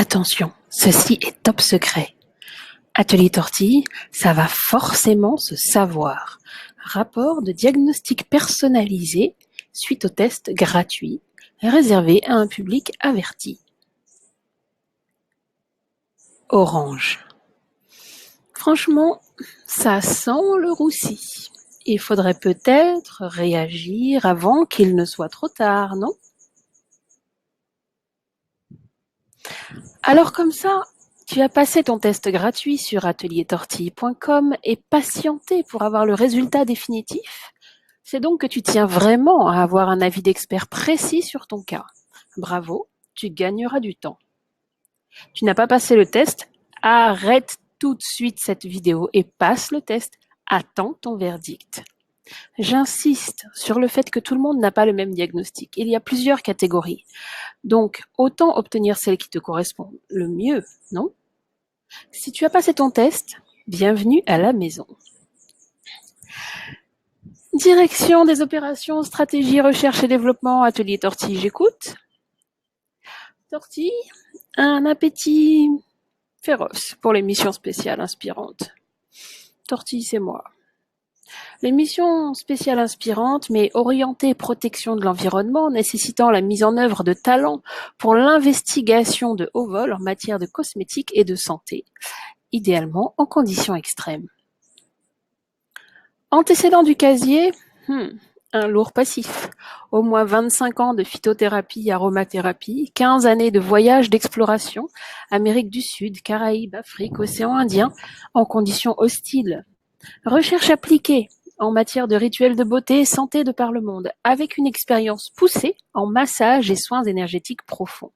Attention, ceci est top secret. Atelier Tortille, ça va forcément se savoir. Rapport de diagnostic personnalisé suite au test gratuit, réservé à un public averti. Orange. Franchement, ça sent le roussi. Il faudrait peut-être réagir avant qu'il ne soit trop tard, non? Alors comme ça, tu as passé ton test gratuit sur ateliertortille.com et patienté pour avoir le résultat définitif? C'est donc que tu tiens vraiment à avoir un avis d'expert précis sur ton cas. Bravo, tu gagneras du temps. Tu n'as pas passé le test? Arrête tout de suite cette vidéo et passe le test. Attends ton verdict. J'insiste sur le fait que tout le monde n'a pas le même diagnostic. Il y a plusieurs catégories. Donc, autant obtenir celle qui te correspond le mieux, non? Si tu as passé ton test, bienvenue à la maison. Direction des opérations, stratégie, recherche et développement, atelier Tortille, j'écoute. Tortille, un appétit féroce pour les missions spéciales inspirantes. Tortille, c'est moi. Les missions spéciales inspirantes, mais orientées protection de l'environnement, nécessitant la mise en œuvre de talents pour l'investigation de haut vol en matière de cosmétiques et de santé, idéalement en conditions extrêmes. Antécédent du casier, un lourd passif. Au moins 25 ans de phytothérapie, aromathérapie, 15 années de voyage d'exploration, Amérique du Sud, Caraïbes, Afrique, Océan Indien, en conditions hostiles. Recherche appliquée en matière de rituels de beauté et santé de par le monde, avec une expérience poussée en massage et soins énergétiques profonds.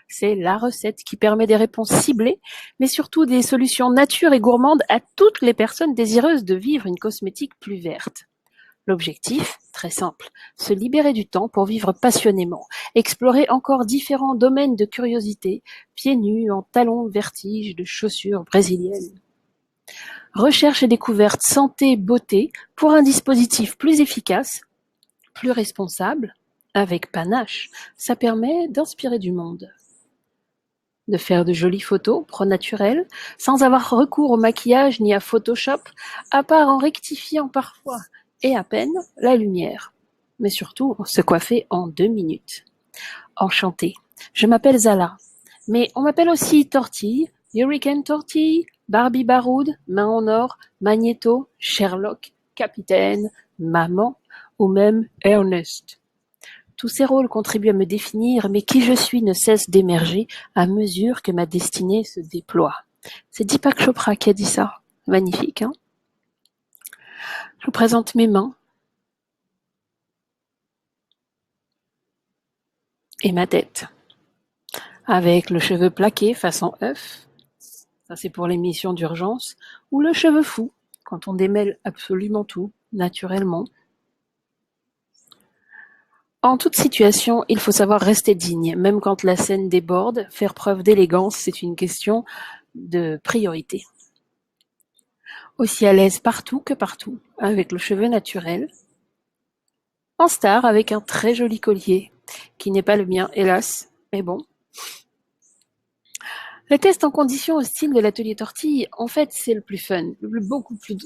C'est la recette qui permet des réponses ciblées, mais surtout des solutions nature et gourmandes à toutes les personnes désireuses de vivre une cosmétique plus verte. L'objectif, très simple, se libérer du temps pour vivre passionnément, explorer encore différents domaines de curiosité, pieds nus, en talons, vertige, de chaussures brésiliennes. Recherche et découverte santé, beauté, pour un dispositif plus efficace, plus responsable, avec panache. Ça permet d'inspirer du monde. De faire de jolies photos pro-naturelles, sans avoir recours au maquillage ni à Photoshop, à part en rectifiant parfois et à peine la lumière. Mais surtout, se coiffer en 2 minutes. Enchantée. Je m'appelle Zala, mais on m'appelle aussi Tortille, Hurricane Tortille, Barbie Baroud, Main en or, Magneto, Sherlock, Capitaine, Maman ou même Ernest. Tous ces rôles contribuent à me définir, mais qui je suis ne cesse d'émerger à mesure que ma destinée se déploie. C'est Deepak Chopra qui a dit ça. Magnifique, hein? Je vous présente mes mains et ma tête, avec le cheveu plaqué façon œuf, ça c'est pour les missions d'urgence, ou le cheveu fou, quand on démêle absolument tout, naturellement. En toute situation, il faut savoir rester digne, même quand la scène déborde. Faire preuve d'élégance, c'est une question de priorité. Aussi à l'aise partout que partout, avec le cheveu naturel. En star, avec un très joli collier, qui n'est pas le mien, hélas, mais bon. Le test en conditions hostiles de l'atelier Tortille, en fait, c'est le plus fun,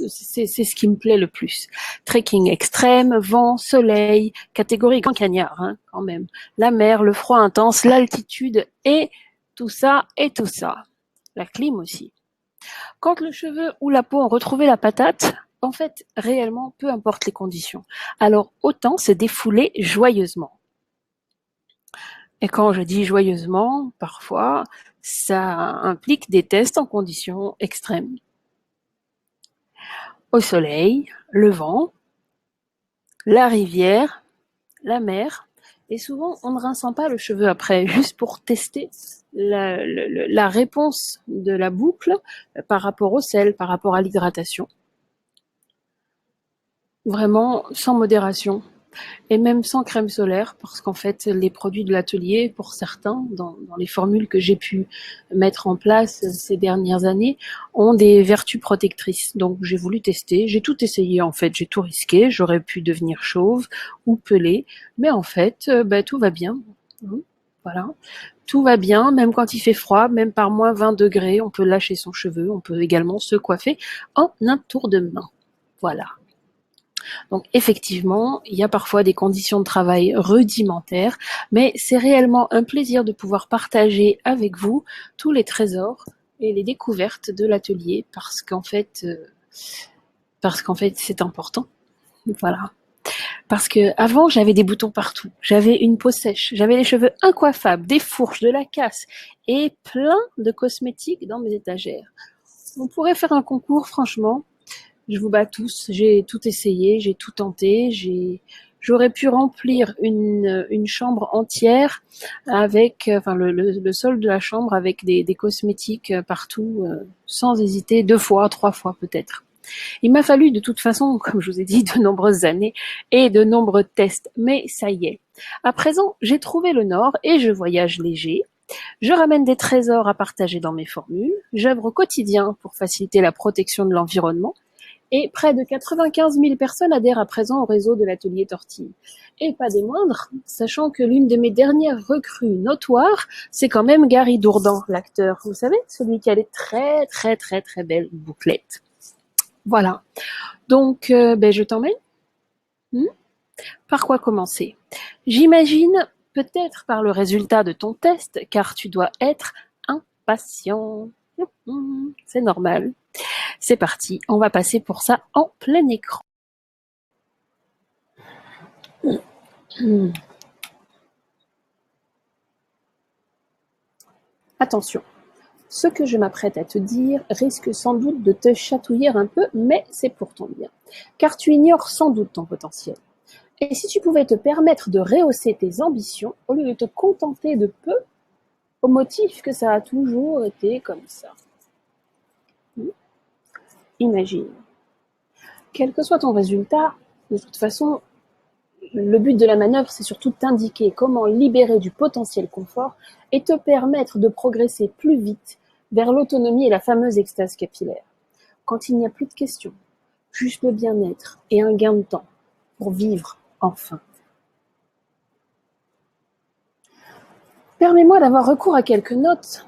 c'est ce qui me plaît le plus. Trekking extrême, vent, soleil, catégorie grand cagnard, hein, quand même. La mer, le froid intense, l'altitude et tout ça et tout ça. La clim aussi. Quand le cheveu ou la peau ont retrouvé la patate, en fait, réellement, peu importe les conditions. Alors, autant se défouler joyeusement. Et quand je dis joyeusement, parfois, ça implique des tests en conditions extrêmes. Au soleil, le vent, la rivière, la mer, et souvent on ne rinçant pas le cheveu après, juste pour tester la réponse de la boucle par rapport au sel, par rapport à l'hydratation. Vraiment sans modération. Et même sans crème solaire, parce qu'en fait, les produits de l'atelier, pour certains, dans les formules que j'ai pu mettre en place ces dernières années, ont des vertus protectrices. Donc j'ai voulu tester, j'ai tout essayé en fait, j'ai tout risqué, j'aurais pu devenir chauve ou pelée, mais en fait, tout va bien. Voilà. Tout va bien, même quand il fait froid, même par moins 20 degrés, on peut lâcher son cheveu, on peut également se coiffer en un tour de main. Voilà. Donc effectivement, il y a parfois des conditions de travail rudimentaires, mais c'est réellement un plaisir de pouvoir partager avec vous tous les trésors et les découvertes de l'atelier parce qu'en fait c'est important. Voilà. Parce que avant j'avais des boutons partout, j'avais une peau sèche, j'avais les cheveux incoiffables, des fourches, de la casse et plein de cosmétiques dans mes étagères. On pourrait faire un concours, franchement. Je vous bats tous, j'ai tout essayé, j'ai tout tenté, j'aurais pu remplir une chambre entière avec, enfin le sol de la chambre avec des cosmétiques partout, sans hésiter, 2 fois, 3 fois peut-être. Il m'a fallu de toute façon, comme je vous ai dit, de nombreuses années et de nombreux tests, mais ça y est. À présent, j'ai trouvé le Nord et je voyage léger. Je ramène des trésors à partager dans mes formules, j'œuvre au quotidien pour faciliter la protection de l'environnement et près de 95 000 personnes adhèrent à présent au réseau de l'atelier Tortille. Et pas des moindres, sachant que l'une de mes dernières recrues notoires, c'est quand même Gary Dourdan, l'acteur. Vous savez, celui qui a les très très très très belles bouclettes. Voilà. Donc, je t'emmène. Par quoi commencer? J'imagine peut-être par le résultat de ton test, car tu dois être impatient. C'est normal. C'est parti, on va passer pour ça en plein écran. Attention, ce que je m'apprête à te dire risque sans doute de te chatouiller un peu, mais c'est pour ton bien, car tu ignores sans doute ton potentiel. Et si tu pouvais te permettre de rehausser tes ambitions au lieu de te contenter de peu, au motif que ça a toujours été comme ça. Imagine. Quel que soit ton résultat, de toute façon, le but de la manœuvre, c'est surtout t'indiquer comment libérer du potentiel confort et te permettre de progresser plus vite vers l'autonomie et la fameuse extase capillaire. Quand il n'y a plus de questions, juste le bien-être et un gain de temps pour vivre enfin. Permets-moi d'avoir recours à quelques notes,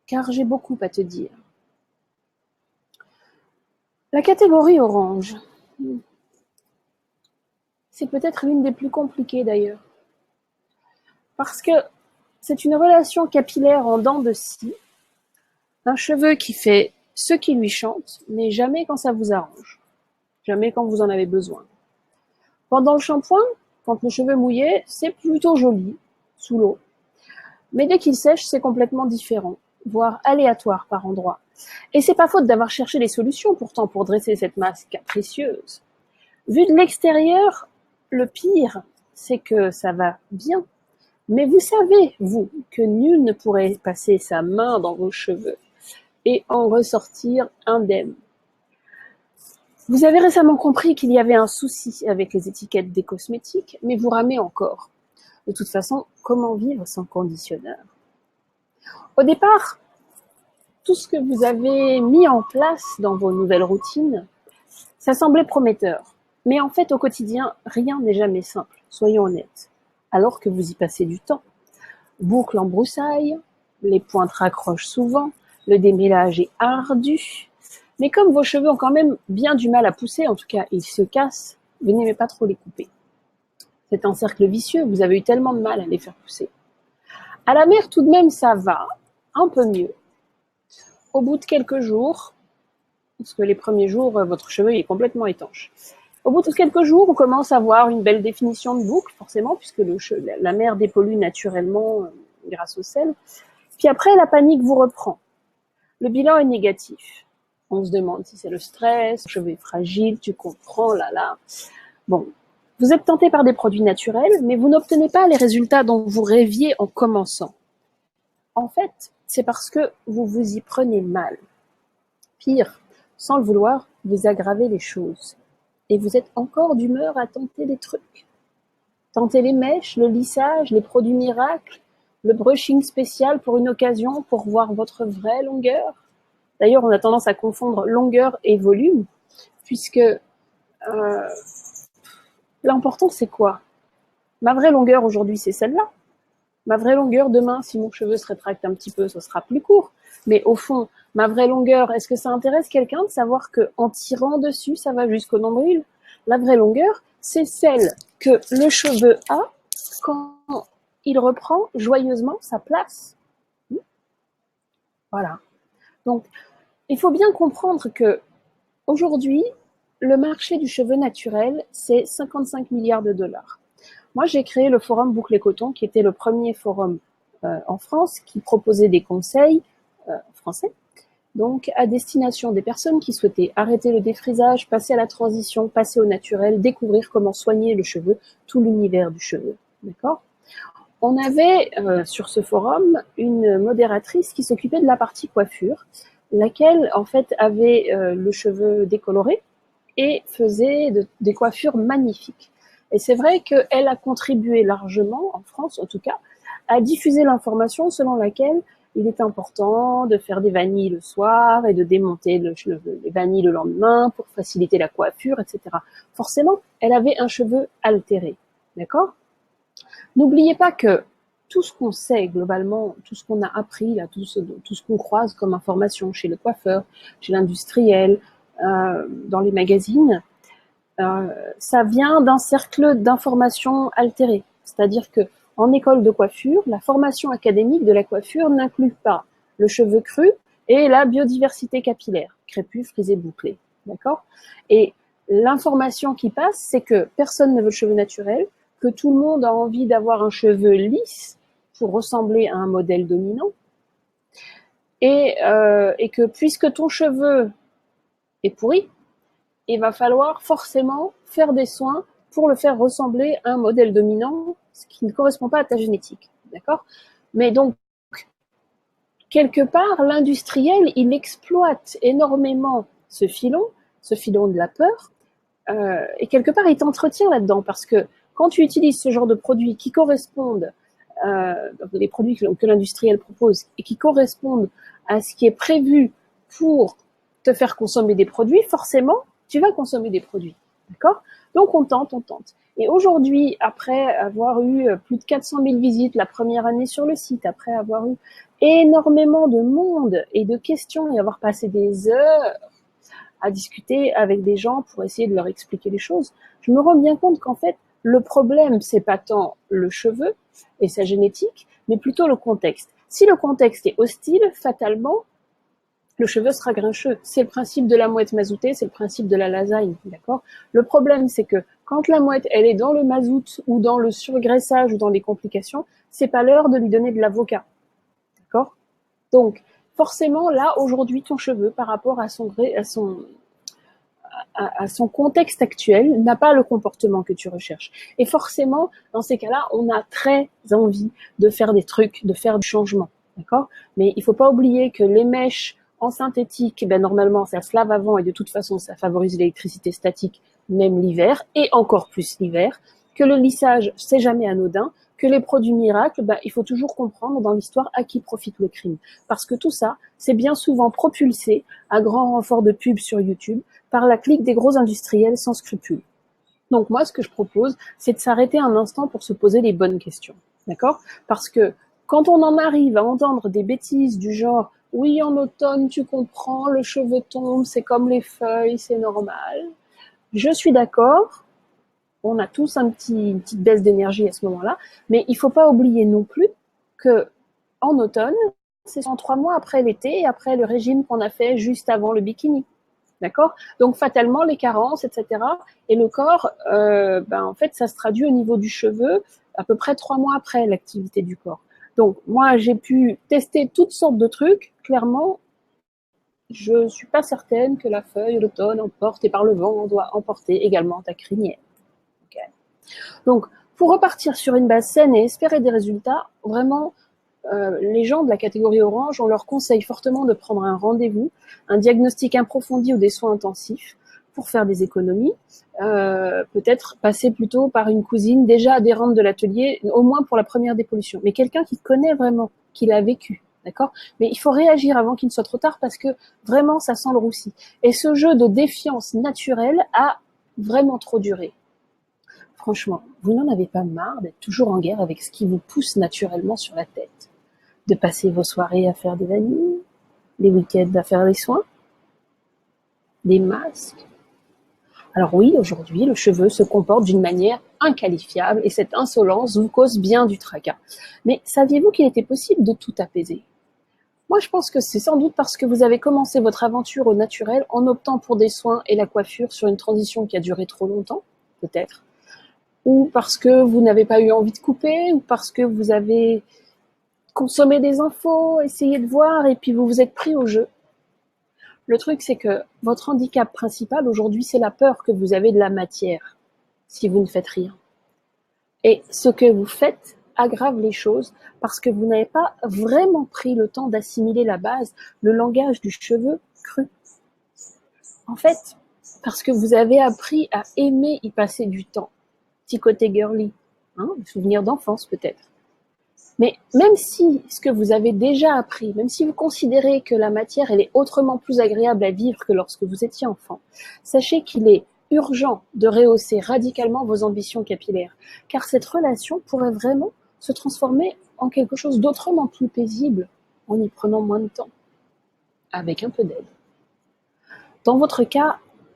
car j'ai beaucoup à te dire. La catégorie orange, c'est peut-être l'une des plus compliquées d'ailleurs, parce que c'est une relation capillaire en dents de scie, un cheveu qui fait ce qui lui chante, mais jamais quand ça vous arrange, jamais quand vous en avez besoin. Pendant le shampoing, quand le cheveu mouillé, c'est plutôt joli, sous l'eau. Mais dès qu'il sèche, c'est complètement différent, voire aléatoire par endroits. Et c'est pas faute d'avoir cherché des solutions pourtant pour dresser cette masse capricieuse. Vu de l'extérieur, le pire, c'est que ça va bien. Mais vous savez, vous, que nul ne pourrait passer sa main dans vos cheveux et en ressortir indemne. Vous avez récemment compris qu'il y avait un souci avec les étiquettes des cosmétiques, mais vous ramez encore. De toute façon, comment vivre sans conditionneur? Au départ, tout ce que vous avez mis en place dans vos nouvelles routines, ça semblait prometteur. Mais en fait, au quotidien, rien n'est jamais simple, soyons honnêtes. Alors que vous y passez du temps. Boucles en broussailles, les pointes raccrochent souvent, le démêlage est ardu. Mais comme vos cheveux ont quand même bien du mal à pousser, en tout cas ils se cassent, vous n'aimez pas trop les couper. C'est un cercle vicieux, vous avez eu tellement de mal à les faire pousser. À la mer, tout de même, ça va, un peu mieux. Au bout de quelques jours, parce que les premiers jours, votre cheveu est complètement étanche. Au bout de quelques jours, on commence à voir une belle définition de boucle, forcément, puisque la mer dépollue naturellement grâce au sel. Puis après, la panique vous reprend. Le bilan est négatif. On se demande si c'est le stress, le cheveu est fragile, tu comprends, là. Bon, vous êtes tenté par des produits naturels, mais vous n'obtenez pas les résultats dont vous rêviez en commençant. En fait, c'est parce que vous vous y prenez mal. Pire, sans le vouloir, vous aggravez les choses. Et vous êtes encore d'humeur à tenter des trucs. Tenter les mèches, le lissage, les produits miracles, le brushing spécial pour une occasion pour voir votre vraie longueur. D'ailleurs, on a tendance à confondre longueur et volume, puisque l'important c'est quoi? Ma vraie longueur aujourd'hui, c'est celle-là. Ma vraie longueur demain, si mon cheveu se rétracte un petit peu, ce sera plus court. Mais au fond, ma vraie longueur, est-ce que ça intéresse quelqu'un de savoir qu'en tirant dessus, ça va jusqu'au nombril? La vraie longueur, c'est celle que le cheveu a quand il reprend joyeusement sa place. Voilà. Donc, il faut bien comprendre que aujourd'hui, le marché du cheveu naturel, c'est 55 milliards de dollars. Moi, j'ai créé le forum Boucle et Coton, qui était le premier forum en France qui proposait des conseils français, donc à destination des personnes qui souhaitaient arrêter le défrisage, passer à la transition, passer au naturel, découvrir comment soigner le cheveu, tout l'univers du cheveu. D'accord? On avait sur ce forum une modératrice qui s'occupait de la partie coiffure, laquelle en fait avait le cheveu décoloré et faisait des coiffures magnifiques. Et c'est vrai qu'elle a contribué largement, en France en tout cas, à diffuser l'information selon laquelle il est important de faire des vanilles le soir et de démonter les vanilles le lendemain pour faciliter la coiffure, etc. Forcément, elle avait un cheveu altéré. D'accord? N'oubliez pas que tout ce qu'on sait globalement, tout ce qu'on a appris, là, tout ce qu'on croise comme information chez le coiffeur, chez l'industriel, dans les magazines, ça vient d'un cercle d'informations altérées. C'est-à-dire que en école de coiffure, la formation académique de la coiffure n'inclut pas le cheveu cru et la biodiversité capillaire, crépus, frisés, bouclés. D'accord? Et l'information qui passe, c'est que personne ne veut le cheveu naturel, que tout le monde a envie d'avoir un cheveu lisse pour ressembler à un modèle dominant, et que puisque ton cheveu est pourri, il va falloir forcément faire des soins pour le faire ressembler à un modèle dominant, ce qui ne correspond pas à ta génétique. D'accord? Mais donc, quelque part, l'industriel, il exploite énormément ce filon de la peur, et quelque part, il t'entretient là-dedans, parce que quand tu utilises ce genre de produits qui correspondent, les produits que l'industriel propose, et qui correspondent à ce qui est prévu pour te faire consommer des produits, forcément, tu vas consommer des produits. D'accord? Donc on tente. Et aujourd'hui, après avoir eu plus de 400 000 visites la première année sur le site, après avoir eu énormément de monde et de questions et avoir passé des heures à discuter avec des gens pour essayer de leur expliquer les choses, je me rends bien compte qu'en fait, le problème, c'est pas tant le cheveu et sa génétique, mais plutôt le contexte. Si le contexte est hostile, fatalement, le cheveu sera grincheux. C'est le principe de la mouette mazoutée, c'est le principe de la lasagne, d'accord? Le problème, c'est que quand la mouette, elle est dans le mazout ou dans le surgraissage ou dans les complications, c'est pas l'heure de lui donner de l'avocat, d'accord? Donc, forcément, là, aujourd'hui, ton cheveu, par rapport à son contexte actuel, n'a pas le comportement que tu recherches. Et forcément, dans ces cas-là, on a très envie de faire des trucs, de faire du changement, d'accord? Mais il faut pas oublier que les mèches en synthétique, ben normalement, ça se lave avant et de toute façon, ça favorise l'électricité statique, même l'hiver, et encore plus l'hiver, que le lissage, c'est jamais anodin, que les produits miracles, ben, il faut toujours comprendre dans l'histoire à qui profite le crime. Parce que tout ça, c'est bien souvent propulsé à grand renfort de pubs sur YouTube par la clique des gros industriels sans scrupules. Donc moi, ce que je propose, c'est de s'arrêter un instant pour se poser les bonnes questions. D'accord? Parce que quand on en arrive à entendre des bêtises du genre « oui, en automne, tu comprends, le cheveu tombe, c'est comme les feuilles, c'est normal », je suis d'accord, on a tous une petite baisse d'énergie à ce moment-là, mais il ne faut pas oublier non plus que en automne, c'est en 3 mois après l'été et après le régime qu'on a fait juste avant le bikini. D'accord? Donc fatalement, les carences, etc. Et le corps, en fait, ça se traduit au niveau du cheveu à peu près 3 mois après l'activité du corps. Donc moi, j'ai pu tester toutes sortes de trucs. Clairement, je suis pas certaine que la feuille, l'automne, emporte et par le vent, on doit emporter également ta crinière. Okay. Donc, pour repartir sur une base saine et espérer des résultats, vraiment, les gens de la catégorie orange, on leur conseille fortement de prendre un rendez-vous, un diagnostic approfondi ou des soins intensifs pour faire des économies, peut-être passer plutôt par une cousine déjà adhérente de l'atelier, au moins pour la première dépollution, mais quelqu'un qui connaît vraiment, qui l'a vécu, d'accord? Mais il faut réagir avant qu'il ne soit trop tard parce que vraiment ça sent le roussi. Et ce jeu de défiance naturelle a vraiment trop duré. Franchement, vous n'en avez pas marre d'être toujours en guerre avec ce qui vous pousse naturellement sur la tête? De passer vos soirées à faire des vanilles, les week-ends à faire des soins, des masques? Alors oui, aujourd'hui, le cheveu se comporte d'une manière inqualifiable et cette insolence vous cause bien du tracas. Mais saviez-vous qu'il était possible de tout apaiser? Moi, je pense que c'est sans doute parce que vous avez commencé votre aventure au naturel en optant pour des soins et la coiffure sur une transition qui a duré trop longtemps, peut-être. Ou parce que vous n'avez pas eu envie de couper, ou parce que vous avez consommé des infos, essayé de voir, et puis vous vous êtes pris au jeu. Le truc, c'est que votre handicap principal aujourd'hui, c'est la peur que vous avez de la matière, si vous ne faites rien. Et ce que vous faites aggrave les choses parce que vous n'avez pas vraiment pris le temps d'assimiler la base, le langage du cheveu cru. En fait, parce que vous avez appris à aimer y passer du temps. Petit côté girly, des souvenirs d'enfance peut-être. Mais même si ce que vous avez déjà appris, même si vous considérez que la matière elle est autrement plus agréable à vivre que lorsque vous étiez enfant, sachez qu'il est urgent de rehausser radicalement vos ambitions capillaires, car cette relation pourrait vraiment se transformer en quelque chose d'autrement plus paisible en y prenant moins de temps, avec un peu d'aide. Dans votre cas,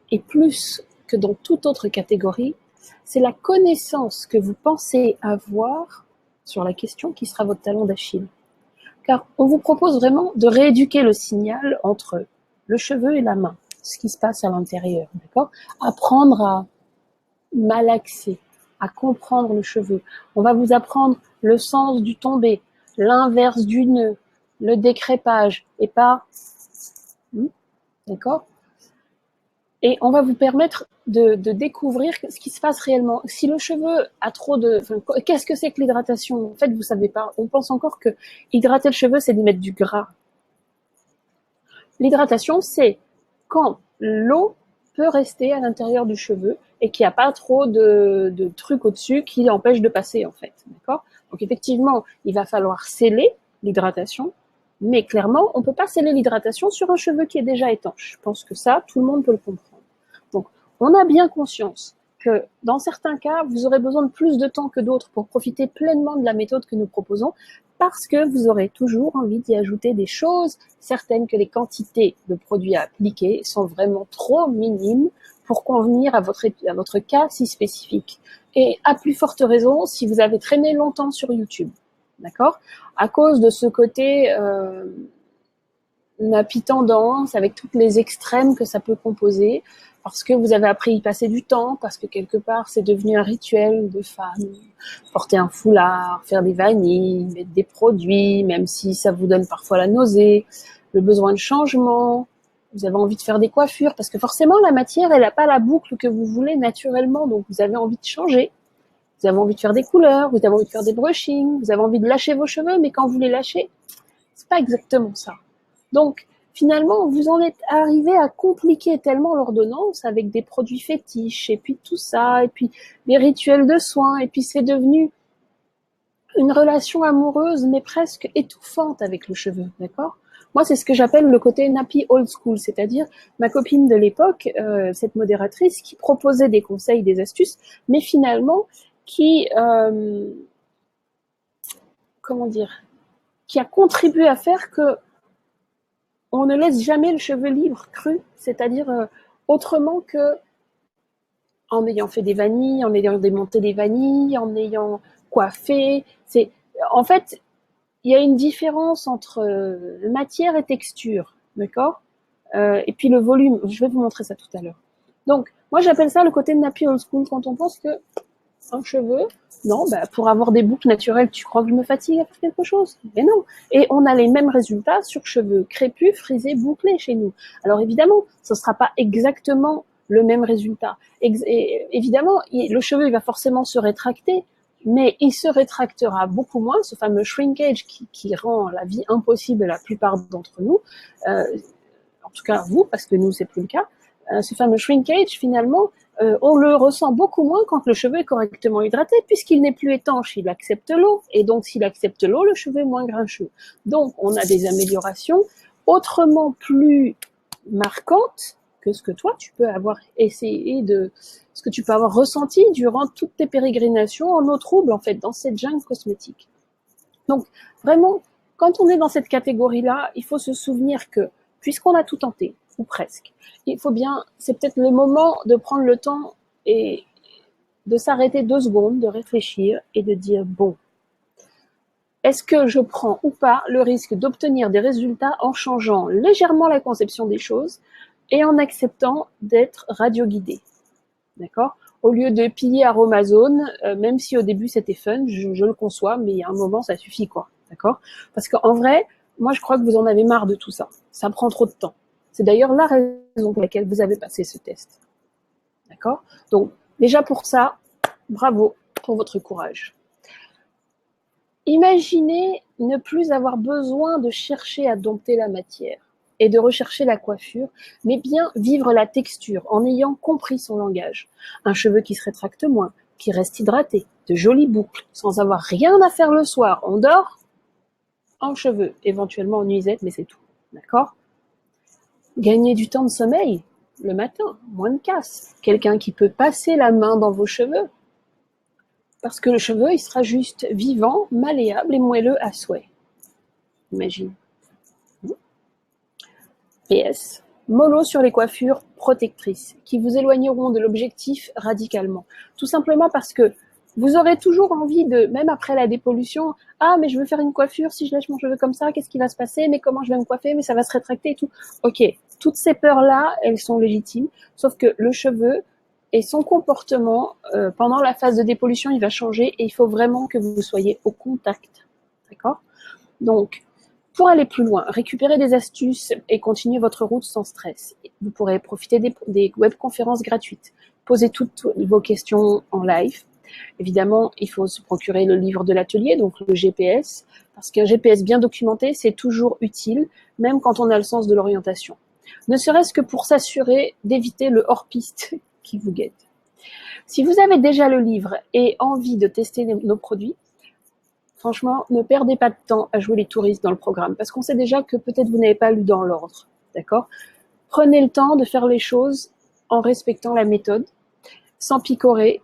et plus que dans toute autre catégorie, c'est la connaissance que vous pensez avoir sur la question qui sera votre talon d'Achille. Car on vous propose vraiment de rééduquer le signal entre le cheveu et la main, ce qui se passe à l'intérieur, d'accord? Apprendre à malaxer, à comprendre le cheveu. On va vous apprendre le sens du tombé, l'inverse du nœud, le décrépage, et pas... D'accord? Et on va vous permettre de découvrir ce qui se passe réellement. Si le cheveu a trop de... qu'est-ce que c'est que l'hydratation? En fait, vous savez pas. On pense encore que hydrater le cheveu, c'est d'y mettre du gras. L'hydratation, c'est quand l'eau peut rester à l'intérieur du cheveu et qu'il n'y a pas trop de trucs au-dessus qui l'empêchent de passer, en fait. D'accord? Donc effectivement, il va falloir sceller l'hydratation, mais clairement, on ne peut pas sceller l'hydratation sur un cheveu qui est déjà étanche. Je pense que ça, tout le monde peut le comprendre. Donc, on a bien conscience que dans certains cas, vous aurez besoin de plus de temps que d'autres pour profiter pleinement de la méthode que nous proposons, parce que vous aurez toujours envie d'y ajouter des choses, certaines que les quantités de produits à appliquer sont vraiment trop minimes pour convenir à votre cas si spécifique. Et à plus forte raison, si vous avez traîné longtemps sur YouTube, d'accord? À cause de ce côté nappy tendance, avec toutes les extrêmes que ça peut composer, parce que vous avez appris à y passer du temps, parce que quelque part c'est devenu un rituel de femme, porter un foulard, faire des vanilles, mettre des produits, même si ça vous donne parfois la nausée, le besoin de changement, vous avez envie de faire des coiffures, parce que forcément la matière elle n'a pas la boucle que vous voulez naturellement, donc vous avez envie de changer, vous avez envie de faire des couleurs, vous avez envie de faire des brushings, vous avez envie de lâcher vos cheveux, mais quand vous les lâchez, c'est pas exactement ça. Donc, finalement, vous en êtes arrivé à compliquer tellement l'ordonnance avec des produits fétiches, et puis tout ça, et puis des rituels de soins, et puis c'est devenu une relation amoureuse, mais presque étouffante avec le cheveu, d'accord? Moi, c'est ce que j'appelle le côté nappy old school, c'est-à-dire ma copine de l'époque, cette modératrice, qui proposait des conseils, des astuces, mais finalement, qui a contribué à faire que on ne laisse jamais le cheveu libre, cru, c'est-à-dire autrement que en ayant fait des vanilles, en ayant démonté des vanilles, en ayant coiffé. En fait, il y a une différence entre matière et texture, d'accord? Et puis le volume, je vais vous montrer ça tout à l'heure. Donc, moi j'appelle ça le côté nappy old school, quand on pense que un cheveu, non, pour avoir des boucles naturelles, tu crois que je me fatigue à faire quelque chose? Mais non. Et on a les mêmes résultats sur cheveux crépus, frisés, bouclés chez nous. Alors évidemment, ce ne sera pas exactement le même résultat. Évidemment, le cheveu il va forcément se rétracter, mais il se rétractera beaucoup moins, ce fameux shrinkage qui rend la vie impossible à la plupart d'entre nous, en tout cas vous, parce que nous, c'est plus le cas. Ce fameux shrinkage, finalement, on le ressent beaucoup moins quand le cheveu est correctement hydraté, puisqu'il n'est plus étanche, il accepte l'eau, et donc s'il accepte l'eau, le cheveu est moins grincheux. Donc on a des améliorations autrement plus marquantes que ce que toi, tu peux avoir essayé ce que tu peux avoir ressenti durant toutes tes pérégrinations en eau trouble, en fait, dans cette jungle cosmétique. Donc, vraiment, quand on est dans cette catégorie-là, il faut se souvenir que, puisqu'on a tout tenté, ou presque, il faut bien, c'est peut-être le moment de prendre le temps et de s'arrêter 2 secondes, de réfléchir et de dire, bon, est-ce que je prends ou pas le risque d'obtenir des résultats en changeant légèrement la conception des choses et en acceptant d'être radio-guidé, d'accord? Au lieu de piller Aromazone, même si au début c'était fun, je le conçois, mais il y a un moment ça suffit, quoi, d'accord? Parce qu'en vrai, moi je crois que vous en avez marre de tout ça. Ça prend trop de temps. C'est d'ailleurs la raison pour laquelle vous avez passé ce test, d'accord? Donc déjà pour ça, bravo pour votre courage. Imaginez ne plus avoir besoin de chercher à dompter la matière et de rechercher la coiffure, mais bien vivre la texture en ayant compris son langage. Un cheveu qui se rétracte moins, qui reste hydraté, de jolies boucles, sans avoir rien à faire le soir. On dort en cheveux, éventuellement en nuisette, mais c'est tout. D'accord? Gagner du temps de sommeil le matin, moins de casse. Quelqu'un qui peut passer la main dans vos cheveux, parce que le cheveu, il sera juste vivant, malléable et moelleux à souhait. Imagine. PS. Mollo sur les coiffures protectrices, qui vous éloigneront de l'objectif radicalement. Tout simplement parce que vous aurez toujours envie de, même après la dépollution, ah mais je veux faire une coiffure, si je lèche mon cheveu comme ça, qu'est-ce qui va se passer, mais comment je vais me coiffer, mais ça va se rétracter et tout. Ok, toutes ces peurs-là, elles sont légitimes, sauf que le cheveu et son comportement, pendant la phase de dépollution, il va changer et il faut vraiment que vous soyez au contact. D'accord? Donc, pour aller plus loin, récupérer des astuces et continuer votre route sans stress. Vous pourrez profiter des webconférences gratuites, poser toutes vos questions en live. Évidemment, il faut se procurer le livre de l'atelier, donc le GPS, parce qu'un GPS bien documenté, c'est toujours utile, même quand on a le sens de l'orientation. Ne serait-ce que pour s'assurer d'éviter le hors-piste qui vous guette. Si vous avez déjà le livre et envie de tester nos produits, franchement, ne perdez pas de temps à jouer les touristes dans le programme, parce qu'on sait déjà que peut-être vous n'avez pas lu dans l'ordre, d'accord? Prenez le temps de faire les choses en respectant la méthode, sans picorer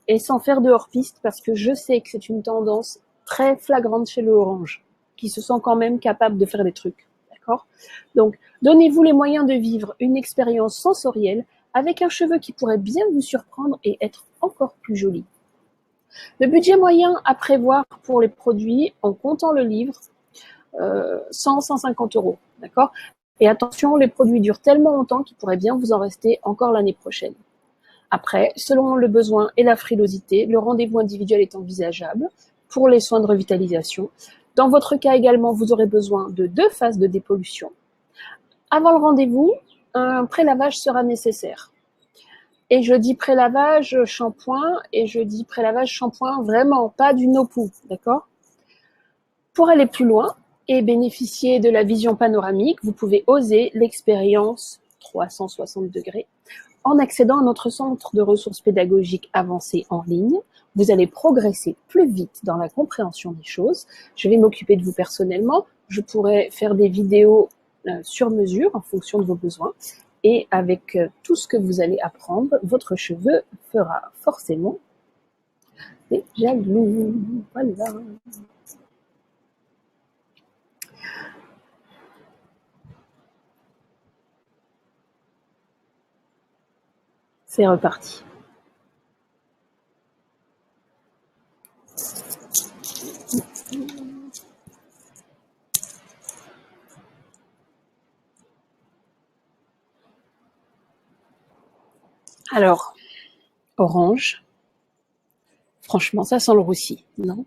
et sans faire de hors-piste, parce que je sais que c'est une tendance très flagrante chez le orange, qui se sent quand même capable de faire des trucs, d'accord? Donc, donnez-vous les moyens de vivre une expérience sensorielle avec un cheveu qui pourrait bien vous surprendre et être encore plus joli. Le budget moyen à prévoir pour les produits, en comptant le livre, 100-150 €, d'accord? Et attention, les produits durent tellement longtemps qu'il pourrait bien vous en rester encore l'année prochaine. Après, selon le besoin et la frilosité, le rendez-vous individuel est envisageable pour les soins de revitalisation. Dans votre cas également, vous aurez besoin de 2 phases de dépollution. Avant le rendez-vous, un prélavage sera nécessaire. Et je dis prélavage shampoing, et je dis prélavage shampoing vraiment, pas du no-poo, d'accord? Pour aller plus loin et bénéficier de la vision panoramique, vous pouvez oser l'expérience 360 degrés en accédant à notre centre de ressources pédagogiques avancées en ligne. Vous allez progresser plus vite dans la compréhension des choses. Je vais m'occuper de vous personnellement. Je pourrai faire des vidéos sur mesure en fonction de vos besoins. Et avec tout ce que vous allez apprendre, votre cheveu fera forcément des jaloux. Voilà. C'est reparti. Alors, orange. Franchement, ça sent le roussi, non?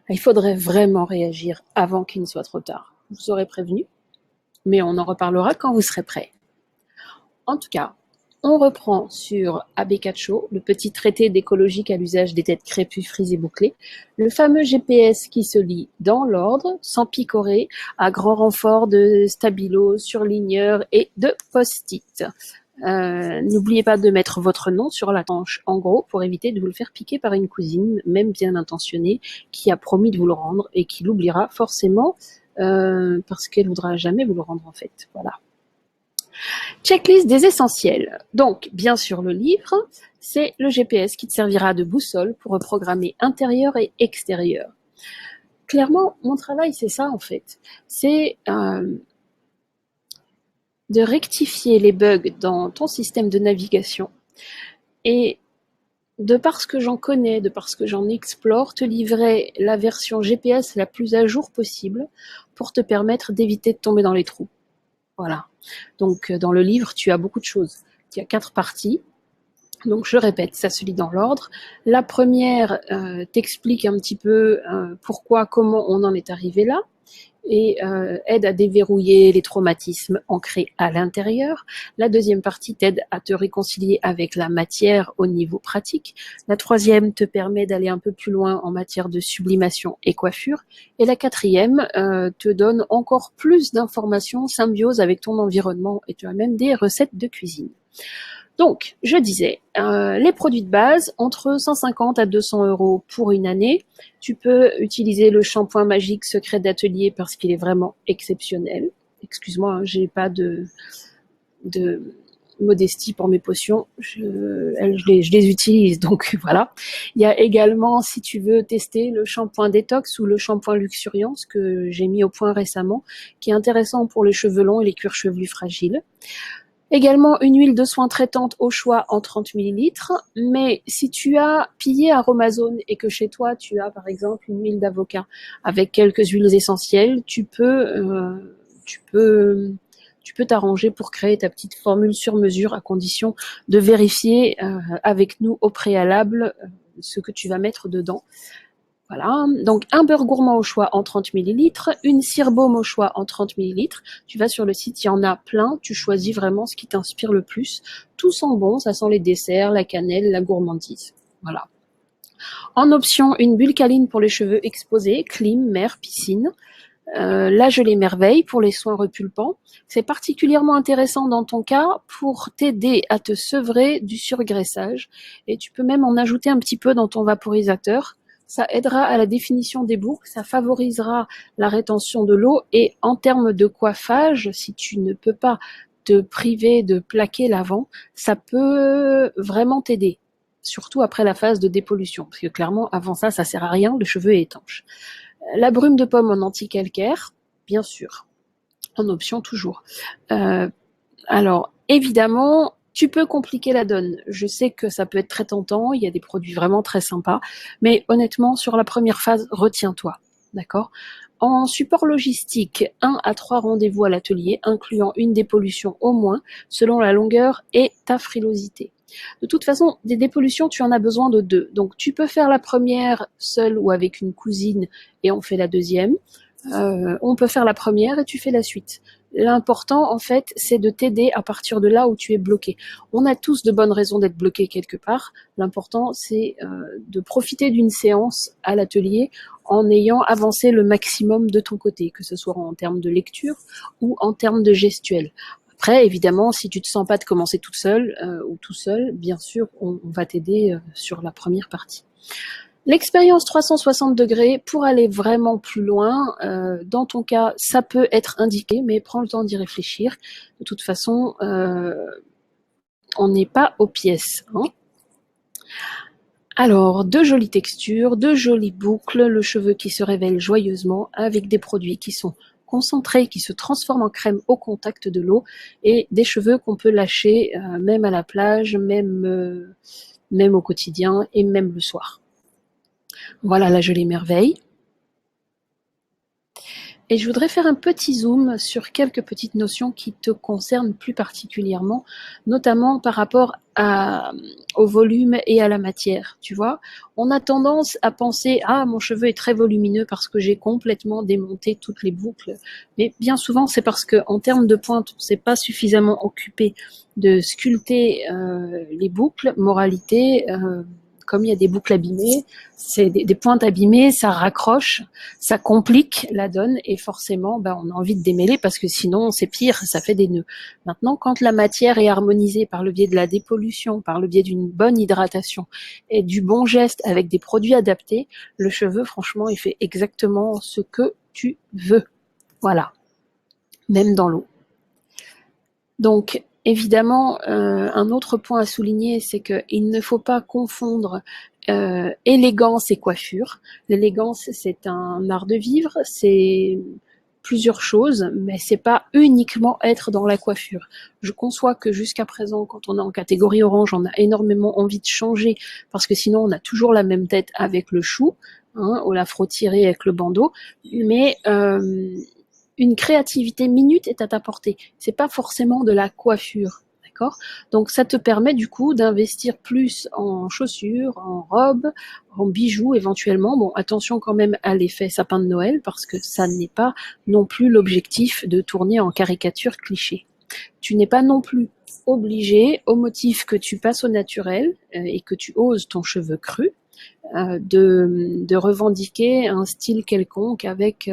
Il faudrait vraiment réagir avant qu'il ne soit trop tard. Je vous aurais prévenu, mais on en reparlera quand vous serez prêt. En tout cas, on reprend sur AB Cacho, le petit traité d'écologique à l'usage des têtes crépues, frisées, bouclées, le fameux GPS qui se lit dans l'ordre, sans picorer, à grand renfort de stabilo, surligneur et de post-it. N'oubliez pas de mettre votre nom sur la tranche en gros pour éviter de vous le faire piquer par une cousine, même bien intentionnée, qui a promis de vous le rendre et qui l'oubliera forcément parce qu'elle voudra jamais vous le rendre en fait. Voilà. Checklist des essentiels. Donc, bien sûr, le livre, c'est le GPS qui te servira de boussole pour reprogrammer intérieur et extérieur. Clairement, mon travail, c'est ça en fait. C'est de rectifier les bugs dans ton système de navigation et de par ce que j'en connais, de par ce que j'en explore, te livrer la version GPS la plus à jour possible pour te permettre d'éviter de tomber dans les trous. Voilà. Donc, dans le livre, tu as beaucoup de choses. Il y a 4 parties. Donc, je répète, ça se lit dans l'ordre. La première t'explique un petit peu pourquoi, comment on en est arrivé là et aide à déverrouiller les traumatismes ancrés à l'intérieur. La deuxième partie t'aide à te réconcilier avec la matière au niveau pratique. La troisième te permet d'aller un peu plus loin en matière de sublimation et coiffure. Et la quatrième te donne encore plus d'informations, symbiose avec ton environnement et tu as même des recettes de cuisine. Donc, je disais, les produits de base, entre 150 à 200 € pour une année. Tu peux utiliser le shampoing magique secret d'atelier parce qu'il est vraiment exceptionnel. Excuse-moi, hein, j'ai pas de modestie pour mes potions. Je les utilise, donc voilà. Il y a également, si tu veux tester, le shampoing détox ou le shampoing luxuriance que j'ai mis au point récemment, qui est intéressant pour les cheveux longs et les cuirs chevelus fragiles. Également une huile de soin traitante au choix en 30 ml, mais si tu as pillé Aromazone et que chez toi tu as par exemple une huile d'avocat avec quelques huiles essentielles, tu peux t'arranger pour créer ta petite formule sur mesure à condition de vérifier avec nous au préalable ce que tu vas mettre dedans. Voilà, donc un beurre gourmand au choix en 30 ml, une cire baume au choix en 30 ml. Tu vas sur le site, il y en a plein, tu choisis vraiment ce qui t'inspire le plus. Tout sent bon, ça sent les desserts, la cannelle, la gourmandise. Voilà. En option, une bulle câline pour les cheveux exposés, clim, mer, piscine. La gelée merveille pour les soins repulpants. C'est particulièrement intéressant dans ton cas pour t'aider à te sevrer du surgraissage et tu peux même en ajouter un petit peu dans ton vaporisateur. Ça aidera à la définition des boucles, ça favorisera la rétention de l'eau et en termes de coiffage, si tu ne peux pas te priver de plaquer l'avant, ça peut vraiment t'aider, surtout après la phase de dépollution, parce que clairement avant ça, ça sert à rien, le cheveu est étanche. La brume de pomme en anti-calcaire, bien sûr, en option toujours. Alors, évidemment, tu peux compliquer la donne. Je sais que ça peut être très tentant, il y a des produits vraiment très sympas, mais honnêtement, sur la première phase, retiens-toi, d'accord? En support logistique, 1 à 3 rendez-vous à l'atelier, incluant une dépollution au moins, selon la longueur et ta frilosité. De toute façon, des dépollutions, tu en as besoin de 2. Donc, tu peux faire la première seule ou avec une cousine et on fait la deuxième. On peut faire la première et tu fais la suite. L'important, en fait, c'est de t'aider à partir de là où tu es bloqué. On a tous de bonnes raisons d'être bloqués quelque part. L'important, c'est de profiter d'une séance à l'atelier en ayant avancé le maximum de ton côté, que ce soit en termes de lecture ou en termes de gestuelle. Après, évidemment, si tu te sens pas de commencer toute seule ou tout seul, bien sûr, on va t'aider sur la première partie. L'expérience 360 degrés pour aller vraiment plus loin, dans ton cas, ça peut être indiqué, mais prends le temps d'y réfléchir. De toute façon, on n'est pas aux pièces, hein. Alors, de jolies textures, de jolies boucles, le cheveu qui se révèle joyeusement avec des produits qui sont concentrés, qui se transforment en crème au contact de l'eau et des cheveux qu'on peut lâcher même à la plage, même au quotidien et même le soir. Voilà la jolie merveille. Et je voudrais faire un petit zoom sur quelques petites notions qui te concernent plus particulièrement, notamment par rapport au volume et à la matière, tu vois. On a tendance à penser « Ah, mon cheveu est très volumineux parce que j'ai complètement démonté toutes les boucles. » Mais bien souvent, c'est parce qu'en termes de pointe, on ne s'est pas suffisamment occupé de sculpter les boucles. Moralité, comme il y a des boucles abîmées, c'est des pointes abîmées, ça raccroche, ça complique la donne et forcément, on a envie de démêler parce que sinon c'est pire, ça fait des nœuds. Maintenant, quand la matière est harmonisée par le biais de la dépollution, par le biais d'une bonne hydratation et du bon geste avec des produits adaptés, le cheveu, franchement, il fait exactement ce que tu veux. Voilà. Même dans l'eau. Donc, évidemment, un autre point à souligner, c'est qu'il ne faut pas confondre élégance et coiffure. L'élégance, c'est un art de vivre, c'est plusieurs choses, mais c'est pas uniquement être dans la coiffure. Je conçois que jusqu'à présent, quand on est en catégorie orange, on a énormément envie de changer, parce que sinon on a toujours la même tête avec le chou, hein, ou l'afro tiré avec le bandeau, mais une créativité minute est à ta portée. C'est pas forcément de la coiffure. D'accord. Donc ça te permet du coup d'investir plus en chaussures, en robes, en bijoux éventuellement. Bon, attention quand même à l'effet sapin de Noël parce que ça n'est pas non plus l'objectif de tourner en caricature cliché. Tu n'es pas non plus obligé, au motif que tu passes au naturel et que tu oses ton cheveu cru, de revendiquer un style quelconque avec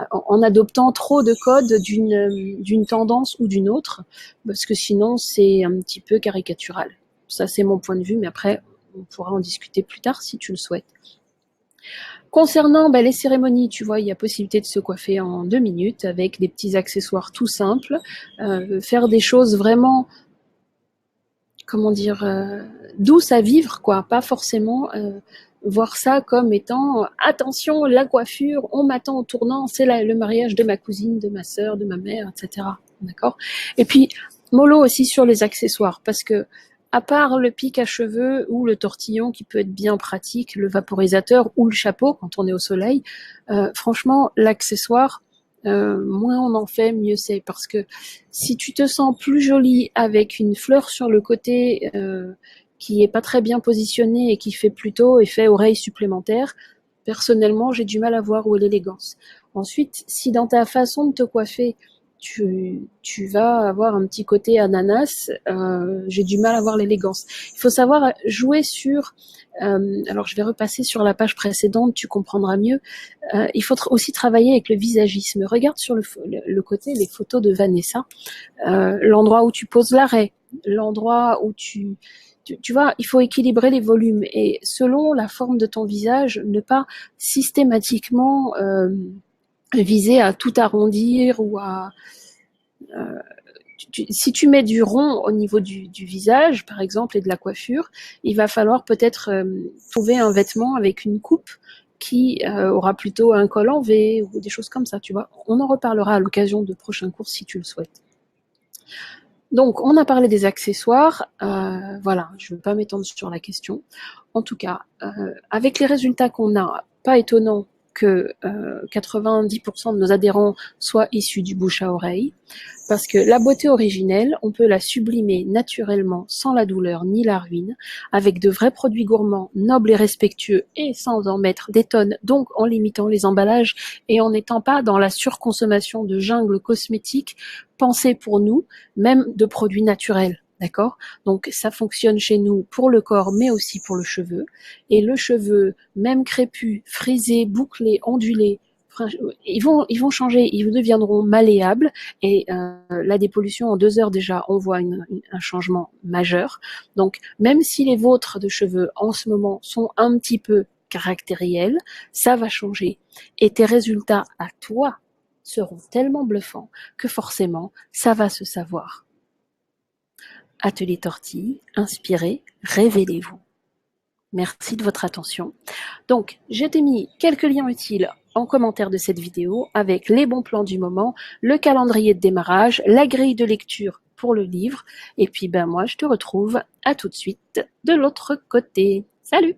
en adoptant trop de codes d'une tendance ou d'une autre, parce que sinon c'est un petit peu caricatural. Ça c'est mon point de vue, mais après on pourra en discuter plus tard si tu le souhaites. Concernant les cérémonies, tu vois, il y a possibilité de se coiffer en 2 minutes avec des petits accessoires tout simples, faire des choses vraiment, comment dire, douces à vivre, quoi, pas forcément voir ça comme étant attention, la coiffure, on m'attend au tournant, c'est le mariage de ma cousine, de ma sœur, de ma mère, etc. D'accord. Et puis mollo aussi sur les accessoires, parce que à part le pic à cheveux ou le tortillon qui peut être bien pratique, le vaporisateur ou le chapeau quand on est au soleil, franchement l'accessoire, moins on en fait, mieux c'est, parce que si tu te sens plus jolie avec une fleur sur le côté qui est pas très bien positionnée et qui fait plutôt effet oreille supplémentaire, personnellement j'ai du mal à voir où est l'élégance. Ensuite, si dans ta façon de te coiffer, tu vas avoir un petit côté ananas, j'ai du mal à voir l'élégance. Il faut savoir jouer sur, alors je vais repasser sur la page précédente, tu comprendras mieux. Il faut aussi travailler avec le visagisme. Regarde sur le côté les photos de Vanessa, l'endroit où tu poses l'arrêt, l'endroit où tu vois, il faut équilibrer les volumes et selon la forme de ton visage, ne pas systématiquement viser à tout arrondir ou à si tu mets du rond au niveau du visage, par exemple, et de la coiffure, il va falloir peut-être trouver un vêtement avec une coupe qui aura plutôt un col en V ou des choses comme ça, tu vois. On en reparlera à l'occasion de prochains cours si tu le souhaites. Donc, on a parlé des accessoires. Voilà, je ne veux pas m'étendre sur la question. En tout cas, avec les résultats qu'on a, pas étonnant que 90% de nos adhérents soient issus du bouche à oreille, parce que la beauté originelle, on peut la sublimer naturellement, sans la douleur ni la ruine, avec de vrais produits gourmands, nobles et respectueux, et sans en mettre des tonnes, donc en limitant les emballages et en n'étant pas dans la surconsommation de jungles cosmétiques pensés pour nous, même de produits naturels. D'accord. Donc ça fonctionne chez nous pour le corps, mais aussi pour le cheveu. Et le cheveu, même crépus, frisé, bouclé, ondulé, ils vont changer, ils deviendront malléables. Et la dépollution en 2 heures déjà, on voit un changement majeur. Donc même si les vôtres de cheveux en ce moment sont un petit peu caractériels, ça va changer. Et tes résultats à toi seront tellement bluffants que forcément, ça va se savoir. Atelier Tortille, inspirez, révélez-vous. Merci de votre attention. Donc, je t'ai mis quelques liens utiles en commentaire de cette vidéo avec les bons plans du moment, le calendrier de démarrage, la grille de lecture pour le livre. Et puis, moi, je te retrouve à tout de suite de l'autre côté. Salut!